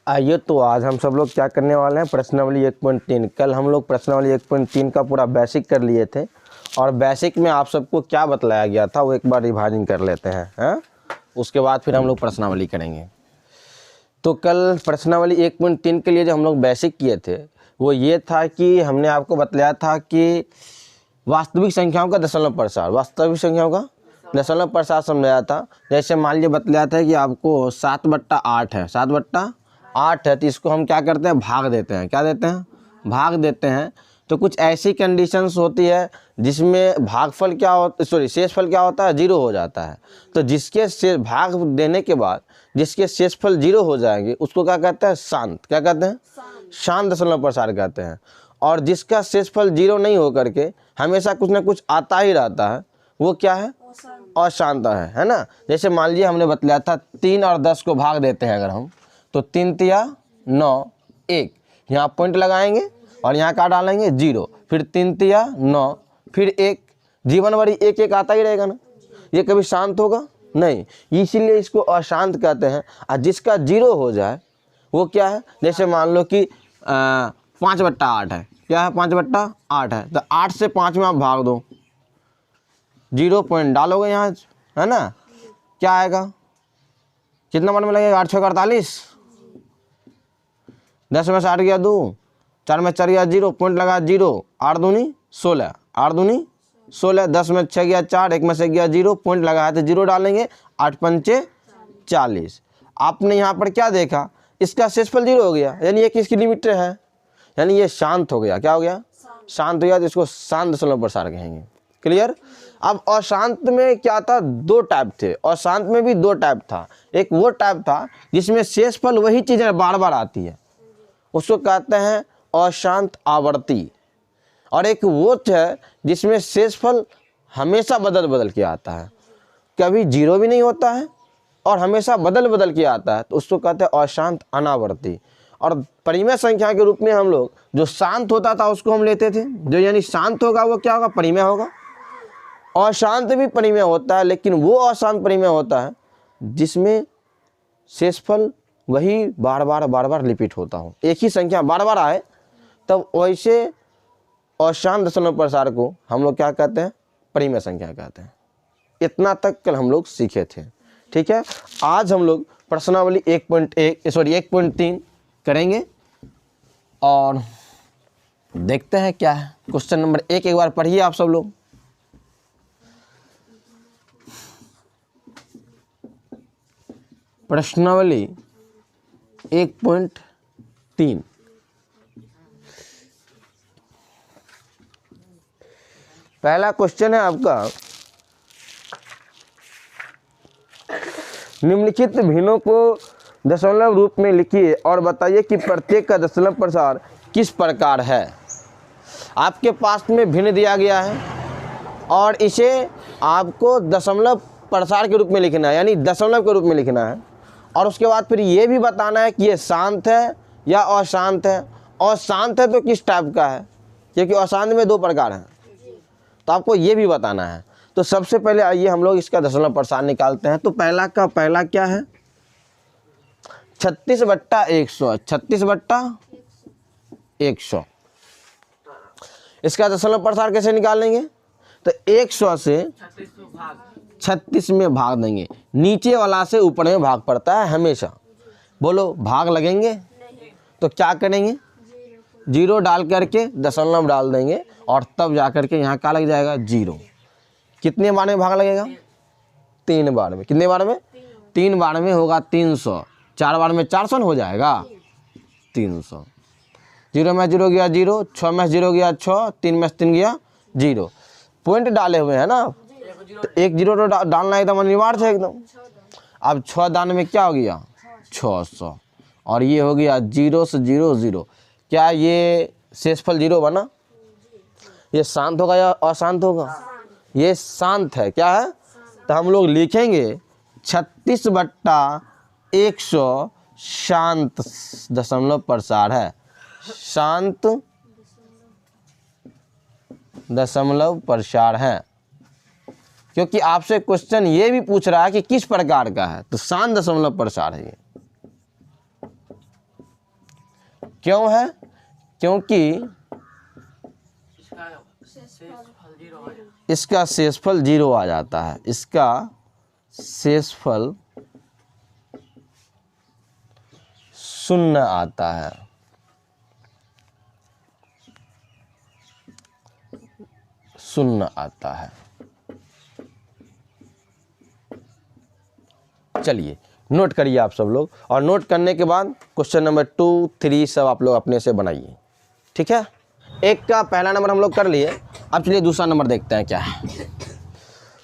आइए तो आज हम सब लोग क्या करने वाले हैं, प्रश्नावली 1.3। कल हम लोग प्रश्नावली 1.3 का पूरा बेसिक कर लिए थे और बेसिक में आप सबको क्या बतलाया गया था वो एक बार रिवाइजिंग कर लेते हैं। उसके बाद फिर हम लोग प्रश्नावली करेंगे। तो कल प्रश्नावली 1.3 के लिए जो हम लोग बेसिक किए थे वो ये था कि हमने आपको बतलाया था कि वास्तविक संख्याओं का दशमलव प्रसार, वास्तविक संख्याओं का दशमलव प्रसार समझाया था। जैसे मान लीजिए बतलाया था कि आपको 7/8 है, 7/8 है, तो इसको हम क्या करते हैं, भाग देते हैं। क्या देते हैं? भाग देते हैं। तो कुछ ऐसी कंडीशंस होती है जिसमें भागफल क्या होता, शेषफल क्या होता है, 0 हो जाता है। तो जिसके भाग देने के बाद जिसके शेषफल 0 हो जाएंगे उसको क्या कहते हैं, शांत। क्या कहते हैं? शांत दशमलव प्रसार कहते हैं। और जिसका शेषफल 0 नहीं हो करके हमेशा कुछ ना कुछ आता ही रहता है वो क्या है, अशांत है ना। जैसे मान लीजिए हमने बतलाया था 3 और 10 को भाग देते हैं अगर हम, तो 3 तिया 9, 1 यहाँ पॉइंट लगाएंगे और यहाँ क्या डालेंगे, 0, फिर 3 तिया 9, फिर 1, जीवन भर 1 आता ही रहेगा ना। ये कभी शांत होगा नहीं, इसीलिए इसको अशांत कहते हैं। और जिसका 0 हो जाए वो क्या है, जैसे मान लो कि 5/8 है। क्या है? 5/8 है। तो 8 से 5 में आप भाग दो, 0 पॉइंट डालोगे यहाँ, है ना। क्या आएगा, कितना मन में लगेगा, 8 6 48, 10 में 60 गया 2, 4 में 4 गया 0, पॉइंट लगा 0, 8 दूनी 16, 8 दूनी 16, 10 में 6 गया 4, 1 में से गया 0, पॉइंट लगाया तो 0 डालेंगे, 8 पंचे 40। आपने यहाँ पर क्या देखा, इसका शेषफल 0 हो गया, यानी ये किसकी लिमिट है, यानी ये शांत हो गया। क्या हो गया? शांत हो गया। तो इसको शांत दशमलव प्रसार कहेंगे। क्लियर। अब अशांत में क्या था, 2 टाइप थे। अशांत में भी 2 टाइप था। एक वो टाइप था जिसमें शेषफल वही चीज़ें बार बार आती है, उसको कहते हैं अशांत आवर्ती। और एक वो है जिसमें शेषफल हमेशा बदल बदल के आता है, कभी 0 भी नहीं होता है और हमेशा बदल बदल के आता है, तो उसको कहते हैं अशांत अनावर्ती। और परिमेय संख्या के रूप में हम लोग जो शांत होता था उसको हम लेते थे, जो यानी शांत होगा वो क्या होगा, परिमेय होगा। अशांत भी परिमेय होता है, लेकिन वो अशांत परिमेय होता है जिसमें शेषफल वही बार बार रिपीट होता हो, एक ही संख्या बार बार आए, तब वैसे अशांत दशमलव प्रसार को हम लोग क्या कहते हैं, परिमेय संख्या कहते हैं। इतना तक कल हम लोग सीखे थे। ठीक है। आज हम लोग प्रश्नावली 1.3 करेंगे और देखते हैं क्या है। क्वेश्चन नंबर 1 एक बार पढ़िए आप सब लोग। प्रश्नावली 1.3 पहला क्वेश्चन है आपका, निम्नलिखित भिन्नों को दशमलव रूप में लिखिए और बताइए कि प्रत्येक का दशमलव प्रसार किस प्रकार है। आपके पास में भिन्न दिया गया है और इसे आपको दशमलव प्रसार के रूप में लिखना है, यानी दशमलव के रूप में लिखना है। और उसके बाद फिर ये भी बताना है कि ये शांत है या अशांत है। अशांत है तो किस टाइप का है, क्योंकि अशांत में 2 प्रकार हैं, तो आपको ये भी बताना है। तो सबसे पहले आइए हम लोग इसका दशमलव प्रसार निकालते हैं। तो पहला क्या है, 36/100, 36/100। इसका दशमलव प्रसार कैसे निकालेंगे, तो 100 से 36 में भाग देंगे। नीचे वाला से ऊपर में भाग पड़ता है हमेशा। बोलो, भाग लगेंगे तो क्या करेंगे, 0 डाल करके दशमलव डाल देंगे और तब जा करके यहाँ क्या लग जाएगा, 0। कितने बार में भाग लगेगा, 3 बार में। कितने बार में, 3 बार में होगा 300, 4 बार में 400 हो जाएगा 300। 0 में 0 गया 0, 6 में 0 गया 6, 3 में 3 गया 0। पॉइंट डाले हुए हैं ना, तो 1 0 तो डालना एकदम अनिवार्य है एकदम। अब 6 दान में क्या हो गया, 600, और ये हो गया 0 से 0 0। क्या ये शेषफल 0 बना? ये शांत होगा या अशांत होगा? ये शांत है। क्या है? तो हम लोग लिखेंगे 36/100 शांत दशमलव प्रसार है, शांत दशमलव प्रसार है। क्योंकि आपसे क्वेश्चन ये भी पूछ रहा है कि किस प्रकार का है, तो शांत दशमलव प्रसार है ये। क्यों है? क्योंकि इसका शेषफल 0 आ जाता है। इसका शेषफल 0 आता है। शून्य आता है। चलिए नोट करिए आप सब लोग, और नोट करने के बाद क्वेश्चन नंबर 2, 3 सब आप लोग अपने से बनाइए, ठीक है। एक का पहला नंबर हम लोग कर लिए। अब चलिए दूसरा नंबर देखते हैं क्या है।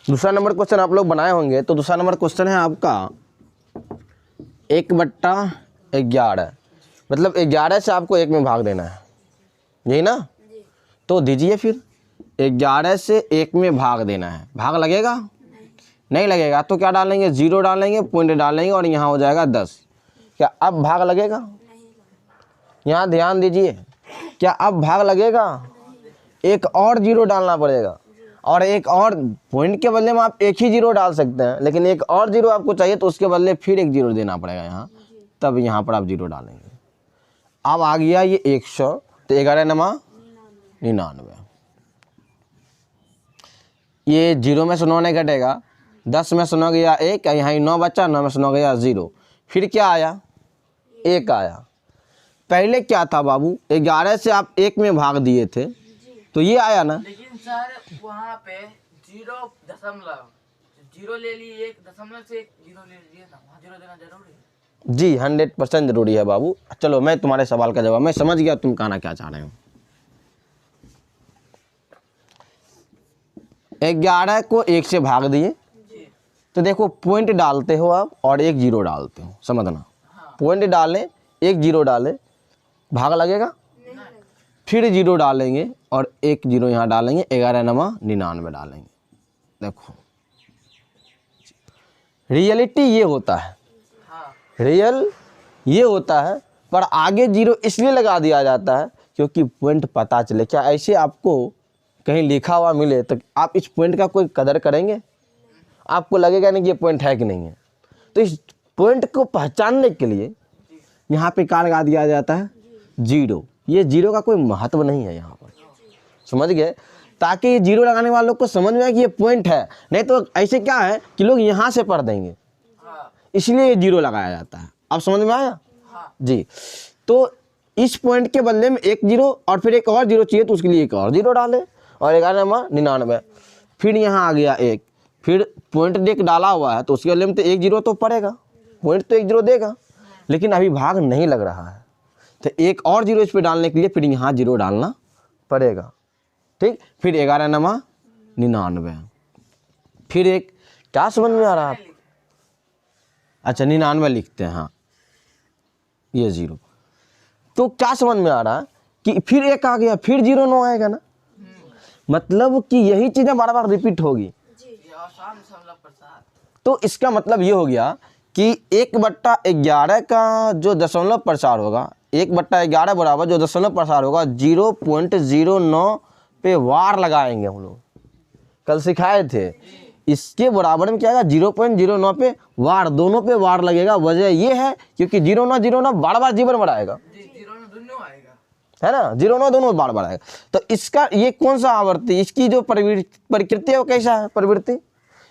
दूसरा नंबर क्वेश्चन आप लोग बनाए होंगे, तो दूसरा नंबर क्वेश्चन है आपका 1/11, मतलब 11 से आपको 1 में भाग देना है, यही ना। तो दीजिए फिर 11 से 1 में भाग देना है। भाग लगेगा? नहीं लगेगा। तो क्या डालेंगे? 0 डालेंगे, पॉइंट डालेंगे और यहाँ हो जाएगा 10। क्या अब भाग लगेगा? यहाँ ध्यान दीजिए, क्या अब भाग लगेगा? एक और 0 डालना पड़ेगा, और एक और पॉइंट के बदले में आप एक ही 0 डाल सकते हैं, लेकिन एक और 0 आपको चाहिए तो उसके बदले फिर एक 0 देना पड़ेगा यहाँ, तब यहाँ पर आप 0 डालेंगे। अब आ गया ये 100, तो 11 नमा 99। ये 0 में से 9 नहीं घटेगा, 10 में से 9 गया 1, यहाँ 9 बचा, 9 में से 9 गया 0, फिर क्या आया? 1 आया। पहले क्या था बाबू? 11 से आप 1 में भाग दिए थे, तो ये आया ना। लेकिन सर वहाँ पे 0 ले लिए, 1 दशमलव से 0 ले लिए ना, वहाँ 0 देना जरूरी है। जी 100% जरूरी है बाबू। चलो मैं तुम्हारे सवाल का जवाब मैं समझ गया, तुम कहना क्या चाह रहे हो। 11 को 1 से भाग दिए, तो देखो पॉइंट डालते हो आप और एक 0 डालते हो, समझना। पॉइंट डालें, एक 0 डालें, भाग लगेगा? फिर 0 डालेंगे और एक 0 यहाँ डालेंगे, 11 नमा 99 डालेंगे। देखो रियलिटी ये होता है, रियल ये होता है, पर आगे 0 इसलिए लगा दिया जाता है क्योंकि पॉइंट पता चले। क्या ऐसे आपको कहीं लिखा हुआ मिले तो आप इस पॉइंट का कोई कदर करेंगे? आपको लगेगा नहीं कि ये पॉइंट है कि नहीं है। तो इस पॉइंट को पहचानने के लिए यहाँ पे क्या लगा दिया जाता है? 0। ये 0 का कोई महत्व नहीं है यहाँ पर, समझ गए? ताकि ये 0 लगाने वालों को समझ में आए कि ये पॉइंट है। नहीं तो ऐसे क्या है कि लोग यहाँ से पढ़ देंगे, इसलिए ये 0 लगाया जाता है। अब समझ में आया? जी। तो इस पॉइंट के बदले में एक 0 और फिर एक और 0 चाहिए, तो उसके लिए एक और 0 डाले, और 11 नमा 99। फिर यहाँ आ गया 1, फिर पॉइंट देख डाला हुआ है तो उसके बदले में तो एक 0 तो पड़ेगा, पॉइंट तो एक 0 देगा, लेकिन अभी भाग नहीं लग रहा है, तो एक और 0 इस पर डालने के लिए फिर यहाँ 0 डालना पड़ेगा, ठीक। फिर 11 नमा 99, फिर एक, क्या समझ में आ रहा है? अच्छा 99 लिखते हैं, हाँ ये 0। तो क्या समझ में आ रहा है कि फिर 1 आ गया, फिर 0 9 आएगा ना, मतलब कि यही चीज़ें बार बार रिपीट होगी। तो इसका मतलब ये हो गया कि 1/11 का जो दशमलव प्रसार होगा, 1/11 बराबर जो दशमलव प्रसार होगा 0.09 पे वार लगाएंगे। हम लोग कल सिखाए थे, इसके बराबर में क्या आएगा? 0.09 पे वार, दोनों पे वार लगेगा। वजह ये है क्योंकि 0.9 बार बार जीवन बढ़ाएगा, है ना, 0.9 दोनों बार बार आएगा। तो इसका ये कौन सा आवर्ती, इसकी जो प्रकृति है वो कैसा है? प्रवृत्ति,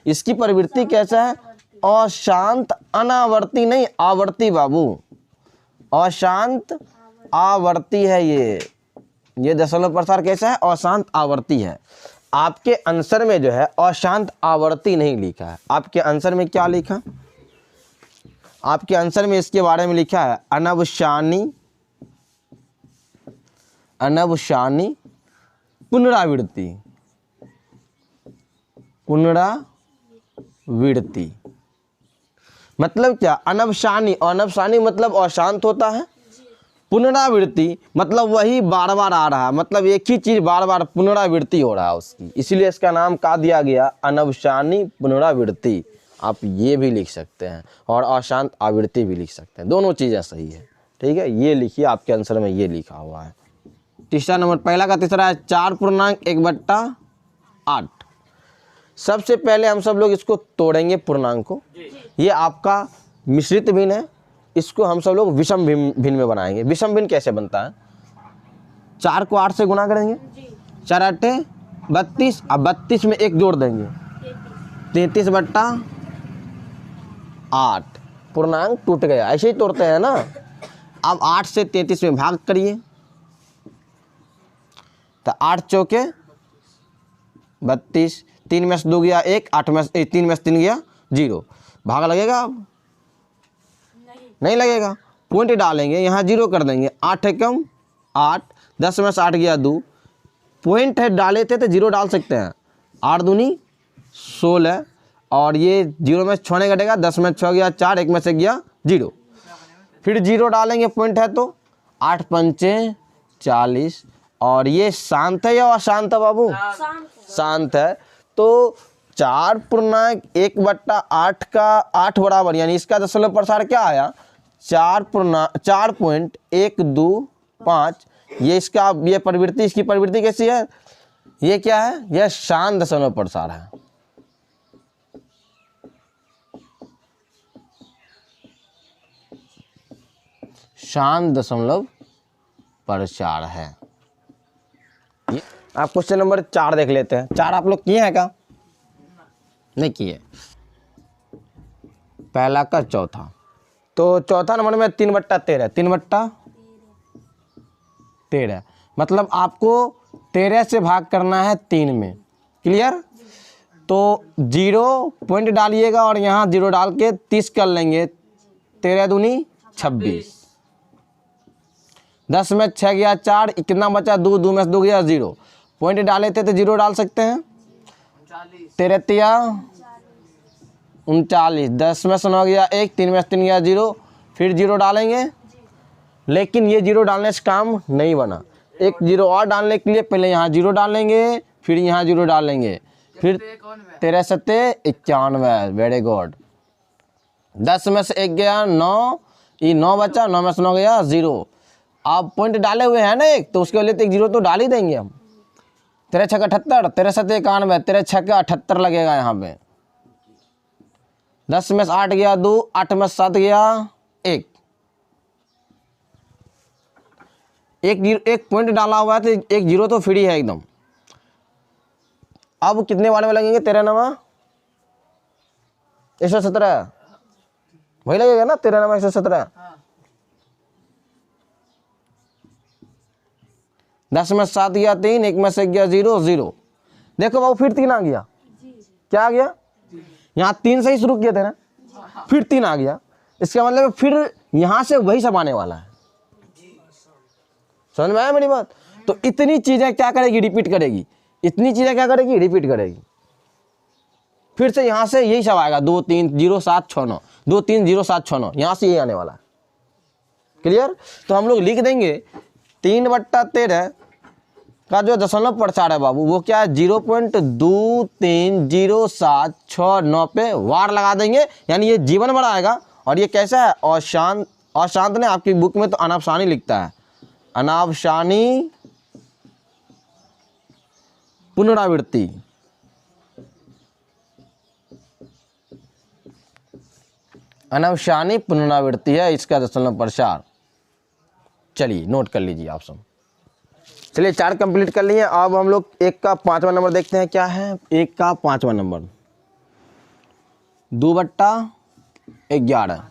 इसकी प्रवृत्ति कैसा है? अशांत अनावर्ती नहीं, आवर्ती बाबू, अशांत आवर्ती है ये दशमलव प्रसार कैसा है? अशांत आवर्ती है। आपके आंसर में जो है अशांत आवर्ती नहीं लिखा है। आपके आंसर में क्या लिखा? आपके आंसर में इसके बारे में लिखा है अनवशानी पुनरावृत्ति, पुनरावृत्ति मतलब क्या? अनवशानी, अनवशानी मतलब अशांत होता है, पुनरावृत्ति मतलब वही बार बार आ रहा है, मतलब एक ही चीज बार बार पुनरावृत्ति हो रहा है उसकी, इसलिए इसका नाम क्या दिया गया? अनवशानी पुनरावृत्ति। आप ये भी लिख सकते हैं और अशांत आवृत्ति भी लिख सकते हैं, दोनों चीज़ें सही है, ठीक है। ये लिखिए, आपके आंसर में ये लिखा हुआ है। तीसरा नंबर, पहला का तीसरा है 4.1/8। सबसे पहले हम सब लोग इसको तोड़ेंगे पूर्णांक को। ये आपका मिश्रित भिन्न है, इसको हम सब लोग विषम भिन्न में बनाएंगे। विषम भिन्न कैसे बनता है? 4 को 8 से गुना करेंगे, 4 8 32, अब 32 में 1 जोड़ देंगे, 33/8, पूर्णांक टूट गया। ऐसे ही तोड़ते हैं ना। अब 8 से 33 में भाग करिए, तो 8 चौके 32, 3 में से 2 गया 1, 8 में 3 में से 3 गया 0, भाग लगेगा? अब नहीं लगेगा। पॉइंट डालेंगे, यहाँ 0 कर देंगे, 8 एकम 8, 10 में से 8 गया 2, पॉइंट है डाले थे तो 0 डाल सकते हैं, 8 दूनी 16, और ये 0 में 6 नहीं घटेगा, 10 में 6 गया 4, 1 में से गया 0, फिर 0 डालेंगे, पॉइंट है तो 8 पंचे 40, और ये शांत है या अशांत है बाबू? शांत है। तो 4.1/8 का 8 बराबर, यानी इसका दशमलव प्रसार क्या आया? 4.125। ये इसका ये प्रवृत्ति, इसकी प्रवृत्ति कैसी है? ये क्या है? यह शांत दशमलव प्रसार है। शांत दशमलव प्रसार है। आप क्वेश्चन नंबर 4 देख लेते हैं। 4 आप लोग किए हैं क्या? नहीं किए। पहला का चौथा, तो चौथा नंबर में 3/13, 3/13, मतलब आपको 13 से भाग करना है 3 में। क्लियर? तो 0 पॉइंट डालिएगा और यहाँ 0 डाल के 30 कर लेंगे, 13 दूनी 26, 10 में 6 गया 4, कितना बचा? 2, 2 में से 2 गया 0, पॉइंट डाले थे तो 0 डाल सकते हैं, 13 39, 10 में से 9 गया 1, 3 में से 3 गया 0, फिर 0 डालेंगे। लेकिन ये 0 डालने से काम नहीं बना, एक 0 और डालने के लिए पहले यहाँ 0 डालेंगे, फिर यहाँ 0 डालेंगे, फिर 13 7 91, वेरी गुड। 10 में से 1 गया 9, ये 9 बचा, 9 में से 9 गया 0। आप पॉइंट डाले हुए हैं ना एक, तो उसके लिए तो एक 0 तो डाल ही देंगे हम। 13 6 78, 13 7 91, 13 6 78 लगेगा यहाँ पे। 10 में से 8 गया 2, 8 में से 7 गया 1, एक पॉइंट डाला हुआ है तो एक 0 तो फ्री है एकदम। अब कितने वाले में लगेंगे? 13 9 117, वही लगेगा ना? 13 9 117। 10 में 7 गया 3, 1 में से गया 0 0। देखो बाबू, फिर 3 आ गया। क्या आ गया? यहाँ 3 से ही शुरू किए थे ना, फिर 3 आ गया। इसका मतलब फिर यहाँ से वही सब आने वाला है। समझ में आया मेरी बात? तो इतनी चीजें क्या करेगी? रिपीट करेगी। इतनी चीजें क्या करेगी? रिपीट करेगी। फिर से यहाँ से यही सब आएगा, 2 3 0 7 6 9, 2 3 0 7 6 9, यहाँ से यही आने वाला है। क्लियर? तो हम लोग लिख देंगे 3/13 का जो दशमलव प्रसार है बाबू, वो क्या है? 0.230769 पे वार लगा देंगे, यानी ये जीवन भर आएगा। और ये कैसा है? अशांत। अशांत ने आपकी बुक में तो अनावसानी लिखता है, अनावसानी पुनरावृत्ति। अनावसानी पुनरावृत्ति है इसका दशमलव प्रसार। चलिए नोट कर लीजिए आप सब। चलिए 4 कंप्लीट कर लिए। अब हम लोग 1 का 5वां नंबर देखते हैं। क्या है 1 का 5वां नंबर? 2/11।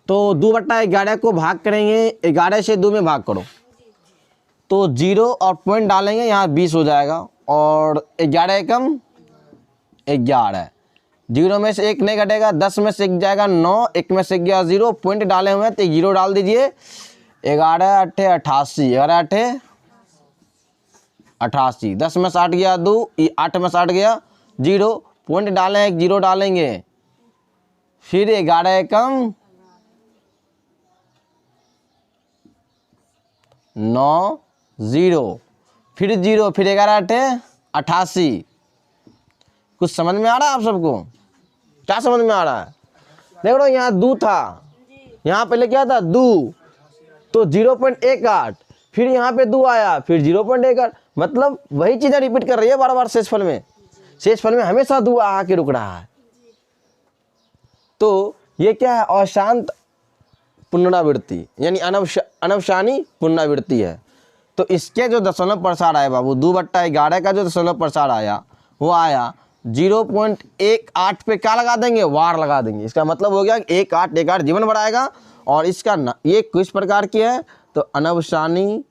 तो 2/11 को भाग करेंगे, 11 से 2 में भाग करो तो 0 और पॉइंट डालेंगे, यहाँ 20 हो जाएगा, और 11 एकम 11, 0 में से 1 नहीं घटेगा, 10 में से 1 जाएगा 9, 1 में से गया 0, पॉइंट डाले हुए हैं तो 0 डाल दीजिए। 11 8 88, 11 8 88, 10 में से 8 गया 2, 8 में से 8 गया 0, पॉइंट डाले हैं 0 डालेंगे, फिर 11 एकम 9 0, फिर 0, फिर 11 8 88। कुछ समझ में आ रहा है आप सबको? क्या समझ में आ रहा है? देख लो, यहाँ 2 था, यहाँ पहले क्या था 2, तो 0.18, फिर यहाँ पे 2 आया, फिर 0.18, मतलब वही चीजें रिपीट कर रही है बार बार शेषफल में। शेषफल में हमेशा 2 आके रुक रहा है। तो ये क्या है? अशांत पुनरावृत्ति यानी अनवसानी पुनरावृत्ति है। तो इसके जो दशमलव प्रसार आए बाबू 2/11 का जो दशमलव प्रसार आया वो आया 0.18 पे क्या लगा देंगे, वार लगा देंगे। इसका मतलब हो गया 1818 जीवन भर आएगा। और इसका ये किस प्रकार की है, तो अनवसानी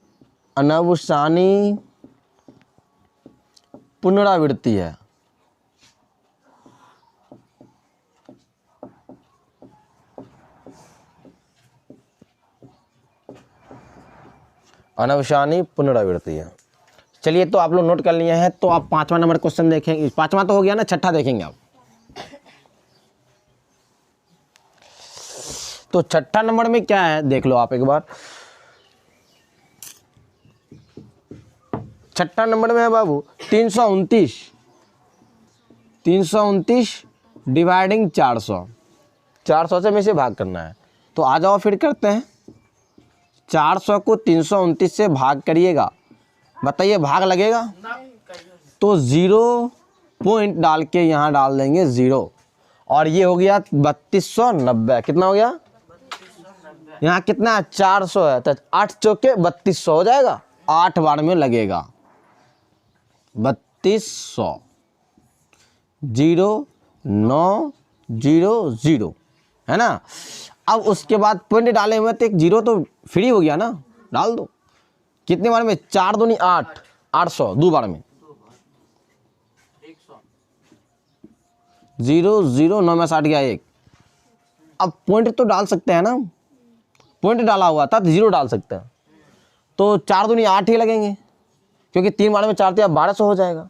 पुनरावृत्ति है। अनवसानी पुनरावृत्ति है। चलिए, तो आप लोग नोट कर लिए हैं। तो आप 5वां नंबर क्वेश्चन देखेंगे। 5वां तो हो गया ना, 6ठा देखेंगे आप। तो 6ठा नंबर में क्या है देख लो आप एक बार। 6ठा नंबर में है बाबू 329 डिवाइडिंग 400 से में से भाग करना है। तो आ जाओ फिर करते हैं। 400 को 329 से भाग करिएगा, बताइए भाग लगेगा? तो 0 पॉइंट डाल के यहाँ डाल देंगे 0 और ये हो गया 3290। कितना हो गया? यहाँ कितना 400 है, तो 8 चौके 3200 हो जाएगा। 8 बार में लगेगा 3200। 0900 है ना। अब उसके बाद पॉइंट डाले हुए तो एक 0 तो फ्री हो गया ना, डाल दो। कितने बार में? 4 दूनी 8, 800 दो बार में। 0 0 9 में 60 गया 1। अब पॉइंट तो डाल सकते हैं ना, पॉइंट डाला हुआ था तो 0 डाल सकते हैं। तो 4 दूनी 8 ही लगेंगे, क्योंकि 3 बार में 4 तो 1200 हो जाएगा।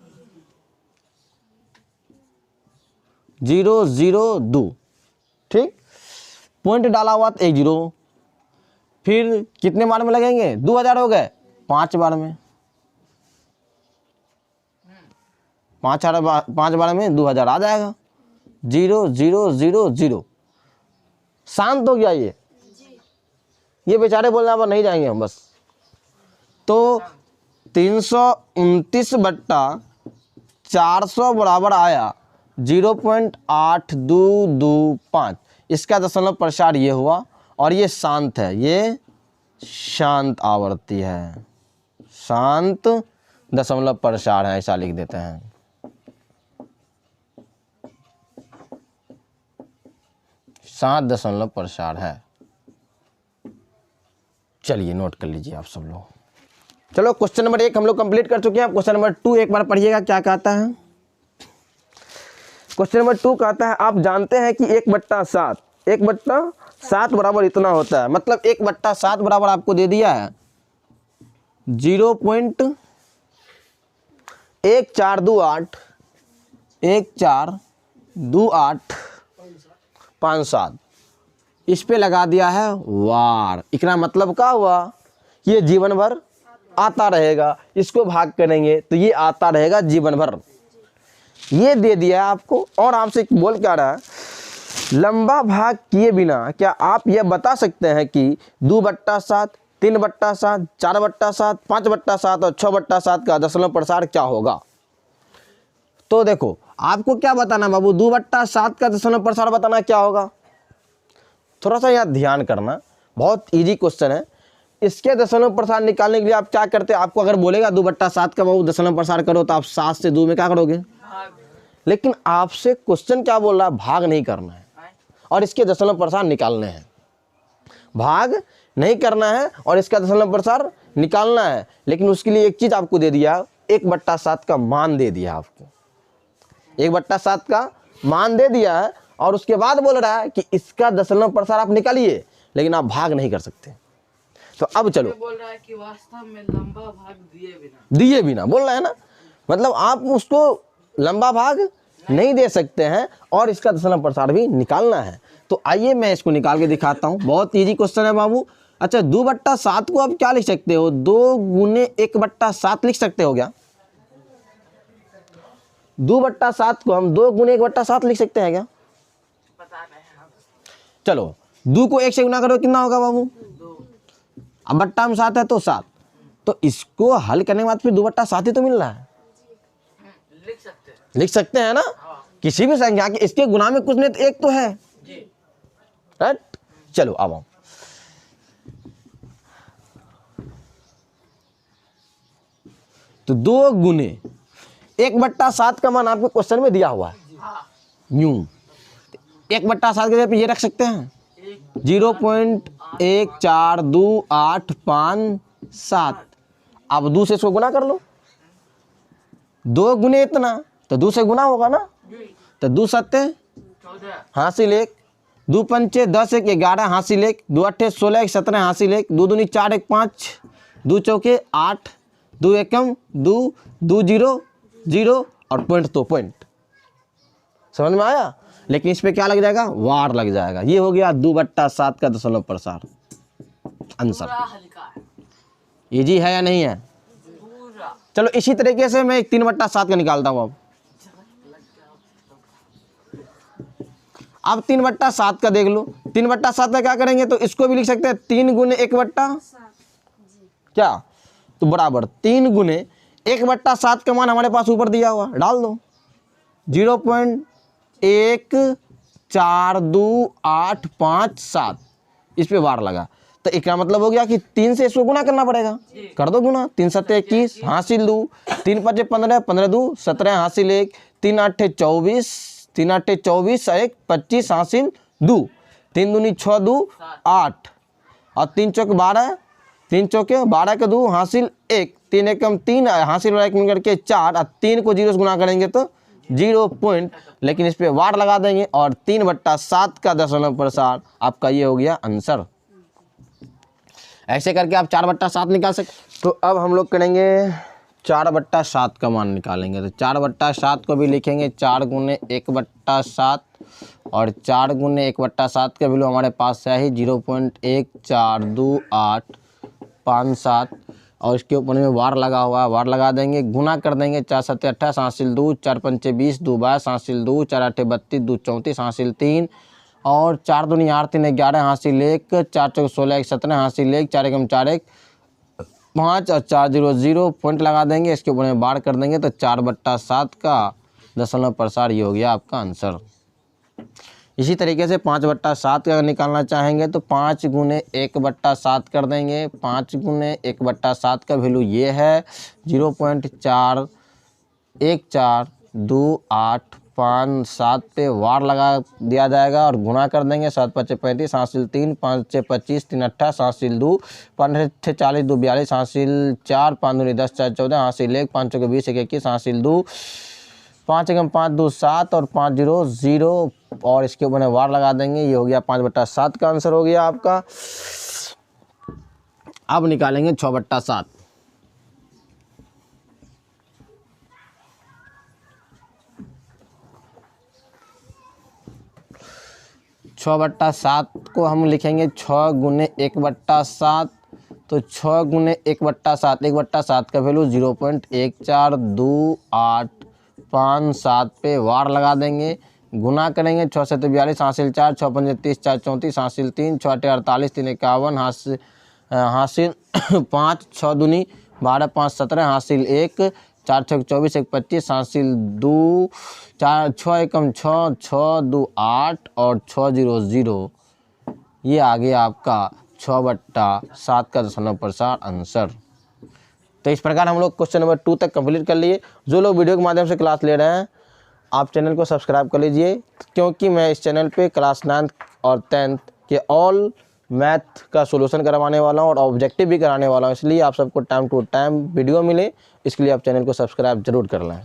0 0 2, ठीक। पॉइंट डाला हुआ तो 1 0। फिर कितने बार में लगेंगे? 2000 हो गए 5 बार में। 5 बार में 2000 आ जाएगा। 0 0 0 0 शांत हो गया ये बेचारे बोल रहे हैं नहीं जाएंगे हम बस। तो 329/400 बराबर आया 0.8225। इसका दशमलव प्रसार ये हुआ और ये शांत है, ये शांत आवृत्ति है, शांत दशमलव प्रसार है, ऐसा लिख देते हैं। शांत दशमलव प्रसार है। चलिए नोट कर लीजिए आप सब लोग। चलो क्वेश्चन नंबर 1 हम लोग कंप्लीट कर चुके हैं। क्वेश्चन नंबर 2 एक बार पढ़िएगा क्या कहता है। क्वेश्चन नंबर 2 कहता है आप जानते हैं कि 1/7 बराबर इतना होता है। मतलब 1/7 बराबर आपको दे दिया है 0.142857। इस पे लगा दिया है वार। इतना मतलब क्या हुआ? ये जीवन भर आता रहेगा। इसको भाग करेंगे तो ये आता रहेगा जीवन भर। ये दे दिया है आपको और आपसे बोल क्या रहा है, लंबा भाग किए बिना क्या आप यह बता सकते हैं कि 2/7, 3/7, 4/7, 5/7 और 6/7 का दशमलव प्रसार क्या होगा? तो देखो आपको क्या बताना बाबू, 2/7 का दशमलव प्रसार बताना क्या होगा। थोड़ा सा यहाँ ध्यान करना, बहुत इजी क्वेश्चन है। इसके दशमलव प्रसार निकालने के लिए आप क्या करते हैं, आपको अगर बोलेगा 2/7 का बाबू दशमलव प्रसार करो तो आप 7 से 2 में क्या करोगे? लेकिन आपसे क्वेश्चन क्या बोल रहा है, भाग नहीं करना है और इसके दशमलव प्रसार निकालने हैं। भाग नहीं करना है और इसका दशमलव प्रसार निकालना है। लेकिन उसके लिए एक चीज आपको दे दिया, 1/7 का मान दे दिया आपको। 1/7 का मान दे दिया है और उसके बाद बोल रहा है कि इसका दशमलव प्रसार आप निकालिए, लेकिन आप भाग नहीं कर सकते। तो अब चलो, बोल रहा है कि वास्तव में लंबा भाग दिए बिना बोल रहा है ना, मतलब आप उसको लंबा भाग नहीं दे सकते हैं और इसका दशमलव प्रसार भी निकालना है। तो आइए मैं इसको निकाल के दिखाता हूं। बहुत इजी क्वेश्चन है बाबू। अच्छा 2/7 को आप क्या लिख सकते हो, 2 गुने 1/7 लिख सकते हो क्या? 2/7 को हम 2 गुने 1/7 लिख सकते हैं क्या? पता नहीं। चलो 2 को 1 से गुना करो, कितना होगा बाबू? अब बट्टा में 7 है तो 7। तो इसको हल करने के बाद फिर 2/7 ही तो मिल रहा है। लिख सकते हैं ना, किसी भी संख्या के इसके गुना में कुछ नहीं तो 1 तो है, राइट। चलो अब आओ तो 2 गुने 1/7 का मान आपके क्वेश्चन में दिया हुआ है हाँ यूं। 1/7 के जगह पे ये रख सकते हैं एक 0.1428557। अब 2 से इसको गुना कर लो, 2 गुने इतना तो 2 से गुना होगा ना, जी तो 2 सत्ते 14 हासिल 1, 2 पंचे 10 1 11 हासिल 1, 2 अट्ठे 16 1 17 हासिल 1, 2 दूनी 4 1 5, 2 चौके 8, 2 एकम 2, 2 0 0 और पॉइंट तो पॉइंट। समझ में आया? लेकिन इस पे क्या लग जाएगा? वार लग जाएगा। ये हो गया 2/7 का दशमलव प्रसार आंसर। पूरा हल्का है इजी है या नहीं है? पूरा। चलो इसी तरीके से मैं एक 3/7 का निकालता हूँ। अब 3/7 का देख लो। 3/7 का क्या करेंगे तो इसको भी लिख सकते हैं 3 गुने 1/, क्या तो बराबर 3 गुने 1/7 का मान हमारे पास ऊपर दिया हुआ, डाल दो 0.1428557। इस पे वार लगा तो इसका मतलब हो गया कि 3 से इसको गुना करना पड़ेगा। कर दो गुना, 3 सत्ते 21 हासिल 2, 3 5 15 15 2 17 हासिल 1, 3 8 24 3 8 24 1 25 हासिल 2, 3 दूनी 6 2 8 और 3 चौक 12, 3 चौके 12 के 2 हासिल 1, 3 एकम 3 हासिल 1 मिल करके 4 और 3 को 0 से गुना करेंगे तो 0 पॉइंट। लेकिन इस पे वार लगा देंगे और 3/7 का दशमलव प्रसार आपका ये हो गया आंसर। ऐसे करके आप 4/7 निकाल सकते। तो अब हम लोग करेंगे 4/7 का मान निकालेंगे। तो 4/7 को भी लिखेंगे 4 गुने 1/7 और 4 गुने 1/7 का वैल्यू हमारे पास है ही 0.1428557 और इसके ऊपर में वार लगा हुआ है, वार लगा देंगे, गुना कर देंगे 4 7 28 हासिल 2, 4 पंचे 20 2 22 हासिल 2, 4 8 32 2 34 हासिल 3 और 4 दूनी 8 3 11 हासिल 1, 4 चौक 16 1 17 हासिल 1, 4 एकम 4 1 5 और 4 0 0 पॉइंट लगा देंगे। इसके ऊपर में बार कर देंगे तो 4/7 का दशमलव प्रसार ये हो गया आपका आंसर। इसी तरीके से 5/7 का निकालना चाहेंगे तो 5 गुने 1/7 कर देंगे। 5 गुने 1/7 का वैल्यू ये है 0.41428557 पे वार लगा दिया जाएगा और गुना कर देंगे। 7 5 35 हासिल 3, 5 6 25 3 28 हासिल 2, 5 6 40 2 42 हासिल 4, 5 दूनी 10 4 14 हासिल 1, 5 चौके 20 1 21 हासिल 2, 5 एकम 5 2 7 और 5 0 0 और इसके ऊपर वार लगा देंगे। ये हो गया 5/7 का आंसर हो गया आपका। अब निकालेंगे 6/7। 6/7 को हम लिखेंगे 6 गुने 1/7। तो 6 गुने 1/7, 1/7 का वैल्यू 0.1428557 पे वार लगा देंगे, गुना करेंगे 6 7 42 हासिल 4, 6 5 30 4 34 हासिल 3, 6 8 48 3 51 हासिल 5, 6 दूनी 12 5 17 हासिल 1, 4 6 24 1 25 हासिल 2, 4 6 एकम 6 6 2 8 और 6 0 0। ये आ गया आपका 6/7 का दशमलव प्रसार आंसर। तो इस प्रकार हम लोग क्वेश्चन नंबर 2 तक कंप्लीट कर लिए। जो लोग वीडियो के माध्यम से क्लास ले रहे हैं आप चैनल को सब्सक्राइब कर लीजिए, क्योंकि मैं इस चैनल पे क्लास 9th और 10th के ऑल मैथ का सॉल्यूशन करवाने वाला हूँ और ऑब्जेक्टिव भी कराने वाला हूँ। इसलिए आप सबको टाइम टू टाइम वीडियो मिले, इसके लिए आप चैनल को सब्सक्राइब जरूर कर लें।